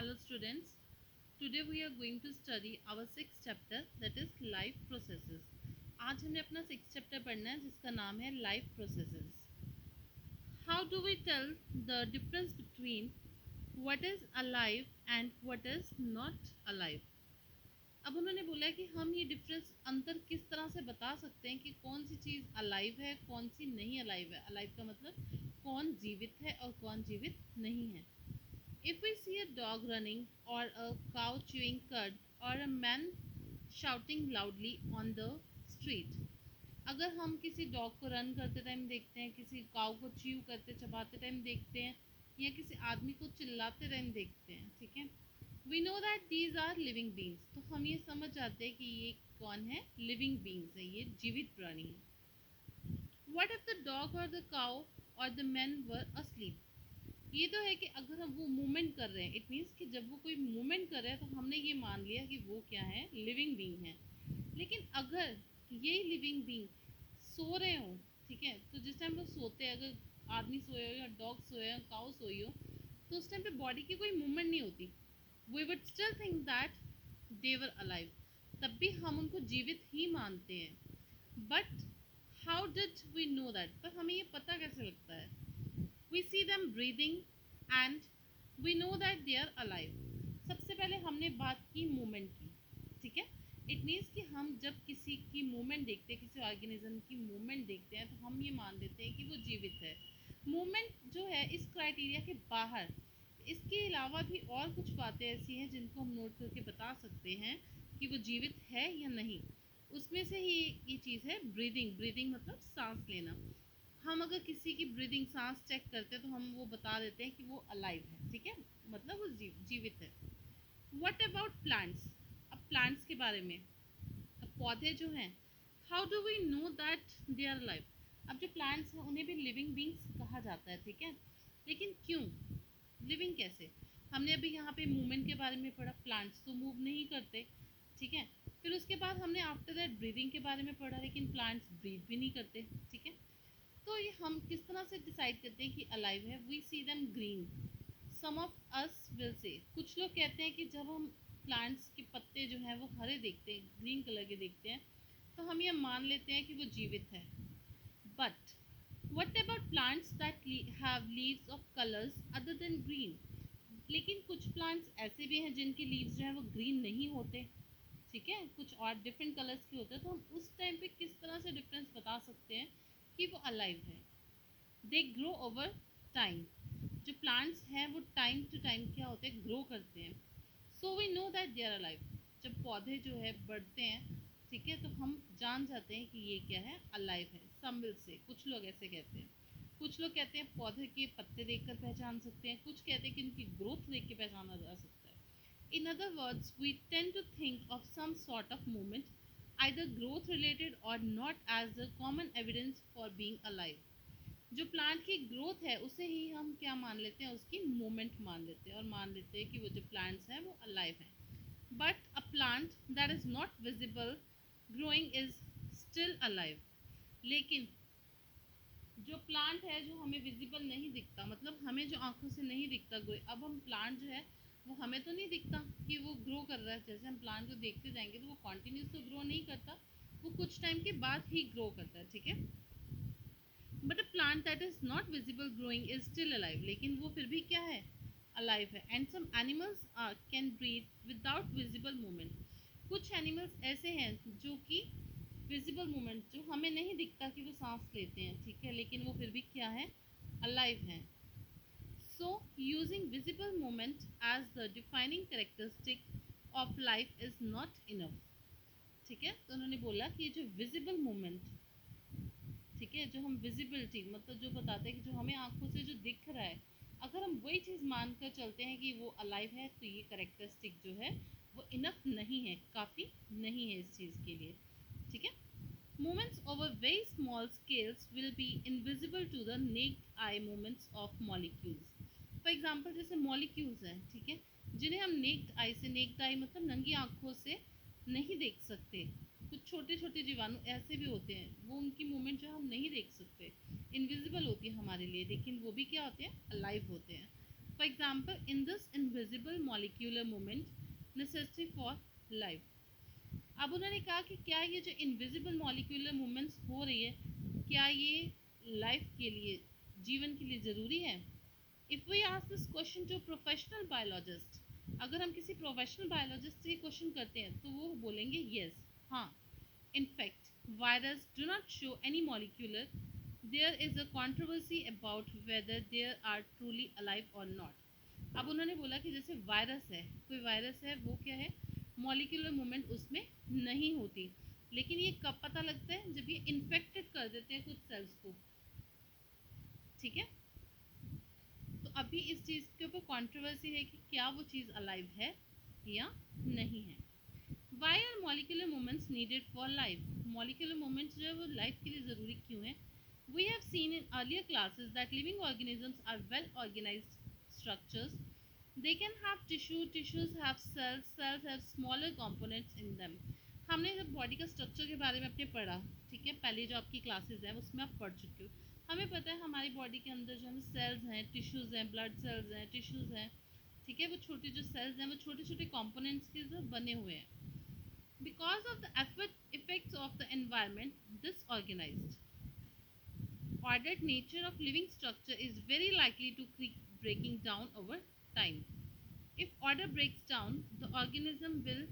Hello students, today we are going to study our sixth chapter that is life processes. आज हमने अपना six chapter पढ़ना है जिसका नाम है life processes. How do we tell the difference between what is alive and what is not alive? अब उन्होंने बोला है कि हम ये डिफरेंस अंतर किस तरह से बता सकते हैं कि कौन सी चीज़ अलाइव है कौन सी नहीं अलाइव है. अलाइव का मतलब कौन जीवित है और कौन जीवित नहीं है. If we see a dog running or a cow chewing cud or a man shouting loudly on the street, अगर हम किसी डॉग को रन करते टाइम देखते हैं, किसी काऊ को च्यू करते चबाते टाइम देखते हैं या किसी आदमी को चिल्लाते टाइम देखते हैं, ठीक है, we know that these are living beings. तो हम ये समझ जाते हैं कि ये कौन है, लिविंग बींग्स है, ये जीवित प्राणी है. What if the dog or the cow or the man were asleep? ये तो है कि अगर हम वो मूवमेंट कर रहे हैं, इट मीन्स कि जब वो कोई मूवमेंट कर रहा है तो हमने ये मान लिया कि वो क्या है, लिविंग बीइंग है. लेकिन अगर ये लिविंग बीइंग सो रहे हो, ठीक है, तो जिस टाइम वो सोते हैं, अगर आदमी सोए हो या डॉग सोए हो, काऊ सोई हो, तो उस टाइम पे बॉडी की कोई मूवमेंट नहीं होती. We would still think that they were alive. तब भी हम उनको जीवित ही मानते हैं. But how did we know that? पर हमें ये पता कैसे लगता है? We see them breathing and we know that they are alive. सबसे पहले हमने बात की मूवमेंट की, ठीक है. इट मीन्स कि हम जब किसी की मूवमेंट देखते हैं, किसी ऑर्गेनिज्म की मूवमेंट देखते हैं, तो हम ये मान लेते हैं कि वो जीवित है. मूवमेंट जो है इस क्राइटेरिया के बाहर, इसके अलावा भी और कुछ बातें ऐसी हैं जिनको हम नोट करके बता सकते हैं कि वो जीवित है या नहीं. उसमें से ही ये चीज़ है ब्रीदिंग. ब्रीदिंग मतलब सांस लेना. हम अगर किसी की ब्रीदिंग, सांस चेक करते हैं तो हम वो बता देते हैं कि वो अलाइव है, ठीक है, मतलब वो जीवित है. What about plants? अब प्लांट्स के बारे में, अब पौधे जो हैं, how do we know that they are alive? अब जो प्लांट्स हैं उन्हें भी लिविंग बींग्स कहा जाता है, ठीक है, लेकिन क्यों लिविंग कैसे? हमने अभी यहाँ पे मूवमेंट के बारे में पढ़ा. प्लांट्स तो मूव नहीं करते, ठीक है. फिर उसके बाद हमने आफ्टर दैट ब्रीदिंग के बारे में पढ़ा, लेकिन प्लांट्स ब्रीथ भी नहीं करते, ठीक है. तो ये हम किस तरह से डिसाइड करते हैं कि अलाइव है? We see them green. Some of us will say, कुछ लोग कहते हैं कि जब हम प्लांट्स के पत्ते जो हैं वो हरे देखते हैं, ग्रीन कलर के देखते हैं, तो हम ये मान लेते हैं कि वो जीवित है. But what about plants that have leaves of colours other than green? लेकिन कुछ प्लांट्स ऐसे भी हैं जिनके लीव्स जो हैं वो ग्रीन नहीं होते, ठीक है, कुछ और डिफरेंट कलर्स के होते हैं. तो हम उस टाइम पे किस तरह से डिफरेंस बता सकते हैं कि वो अलाइव है? They grow over time. जो प्लांट्स हैं वो टाइम टू टाइम क्या होते हैं, ग्रो करते हैं. So we know that they are alive. जब पौधे जो है बढ़ते हैं, ठीक है, तो हम जान जाते हैं कि ये क्या है, अलाइव है. सम विल से, कुछ लोग ऐसे कहते हैं. कुछ लोग कहते हैं पौधे के पत्ते देखकर पहचान सकते हैं, कुछ कहते हैं कि उनकी ग्रोथ देख के पहचाना जा सकता है. In other words, we tend to think of some sort of movement, either growth related or not, as the common evidence for being alive. जो प्लांट की ग्रोथ है उसे ही हम क्या मान लेते हैं, उसकी मूवमेंट मान लेते हैं और मान लेते हैं कि वो जो प्लांट्स हैं वो अलाइव हैं. But a plant that is not visible growing is still alive. लेकिन जो प्लांट है जो हमें विजिबल नहीं दिखता, मतलब हमें जो आंखों से नहीं दिखता ग्रो, अब हम प्लांट जो है वो हमें तो नहीं दिखता कि वो ग्रो कर रहा है. जैसे हम प्लांट को देखते जाएंगे तो वो कॉन्टिन्यूस तो ग्रो नहीं करता, वो कुछ टाइम के बाद ही ग्रो करता है, ठीक है. But a plant that is not visible growing is still alive. लेकिन वो फिर भी क्या है, अलाइव है. And some animals can breathe without visible movement. कुछ एनिमल्स ऐसे हैं जो कि विजिबल मूवमेंट, जो हमें नहीं दिखता कि वो सांस लेते हैं, ठीक है, लेकिन वो फिर भी क्या है, अलाइव हैं. So using visible movement as the defining characteristic of life is not enough. ठीक है, तो उन्होंने बोला कि जो विजिबल मूवमेंट, ठीक है, जो हम विजिबिलिटी मतलब जो बताते हैं कि जो हमें आंखों से जो दिख रहा है, अगर हम वही चीज़ मानकर चलते हैं कि वो अलाइव है, तो ये करेक्टरिस्टिक जो है वो इनफ नहीं है, काफ़ी नहीं है इस चीज़ के लिए, ठीक है. Movements over very small scales will be invisible to the naked eye movements of molecules. For example, जैसे molecules हैं, ठीक है, जिन्हें हम naked eye से, naked eye मतलब नंगी आंखों से नहीं देख सकते. कुछ छोटे छोटे जीवाणु ऐसे भी होते हैं, वो उनकी मूवमेंट जो हम नहीं देख सकते, इनविजिबल होती है हमारे लिए, लेकिन वो भी क्या होते हैं, अलाइव होते हैं. For example, in this invisible molecular movement necessary for life. अब उन्होंने कहा कि क्या ये जो इनविजिबल मॉलिक्यूलर मूवमेंट्स हो रही है, क्या ये लाइफ के लिए, जीवन के लिए ज़रूरी है? If we ask this question to professional biologist, अगर हम किसी प्रोफेशनल बायोलॉजिस्ट से ये क्वेश्चन करते हैं तो वो बोलेंगे येस, हाँ, in fact virus do not show any molecular, there is a controversy about whether there are truly alive और नॉट। अब उन्होंने बोला कि जैसे वायरस है, कोई वायरस है, वो क्या है, मॉलिक्यूलर मूवमेंट उसमें नहीं होती, लेकिन ये कब पता लगता है, जब ये इन्फेक्टेड कर देते हैं कुछ सेल्स को, ठीक है। तो अभी इस चीज़ के ऊपर कंट्रोवर्सी है कि क्या वो चीज़ अलाइव है या नहीं है। Why are molecular movements needed for life, molecular movements जो है वो लाइफ के लिए ज़रूरी क्यों है? We have seen in earlier classes that living organisms are well organised structures, they can have tissues have cells have smaller components in them। हमने जब बॉडी का स्ट्रक्चर के बारे में अपने पढ़ा, ठीक है, पहले जो आपकी क्लासेस हैं उसमें आप पढ़ चुके हो, हमें पता है हमारी बॉडी के अंदर जो है सेल्स हैं, टिश्यूज़ हैं, ब्लड सेल्स हैं, टिश्यूज़ हैं, ठीक है, वो छोटे जो सेल्स हैं वो छोटे छोटे कंपोनेंट्स के जो बने हुए हैं। Because of the effects of the environment, this organized ordered nature of living structure is very likely to keep breaking down over time। If order breaks down, the organism will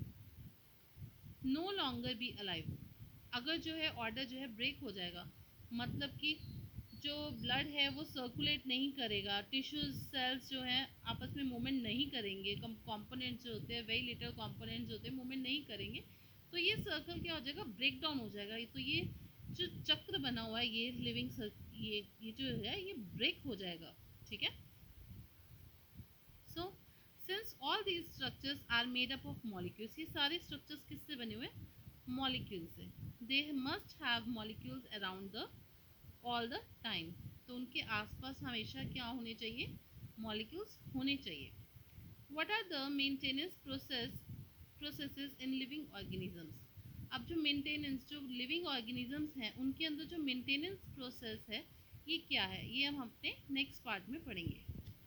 no longer be alive। अगर जो है order जो है break हो जाएगा, मतलब कि जो ब्लड है वो सर्कुलेट नहीं करेगा, टिश्यूज सेल्स जो हैं आपस में मूवमेंट नहीं करेंगे, कंपोनेंट्स जो होते हैं, वेरी लिटिल कंपोनेंट्स जो होते हैं मूवमेंट नहीं करेंगे, तो ये सर्कल क्या हो जाएगा, ब्रेक डाउन हो जाएगा। तो ये जो चक्र बना हुआ है, ये लिविंग ये जो है ये ब्रेक हो जाएगा, ठीक है। So since all these structures are made up of molecules, ये सारे स्ट्रक्चर्स किससे बने हुए हैं, मॉलिक्यूल से। They must have molecules around the all the time, तो उनके आसपास हमेशा क्या होने चाहिए, मॉलिक्यूल्स होने चाहिए। What are the maintenance processes in living organisms. अब जो मेंटेनेंस, जो लिविंग ऑर्गेनिजम्स हैं उनके अंदर जो मेंटेनेंस प्रोसेस है ये क्या है, ये हम अपने नेक्स्ट पार्ट में पढ़ेंगे।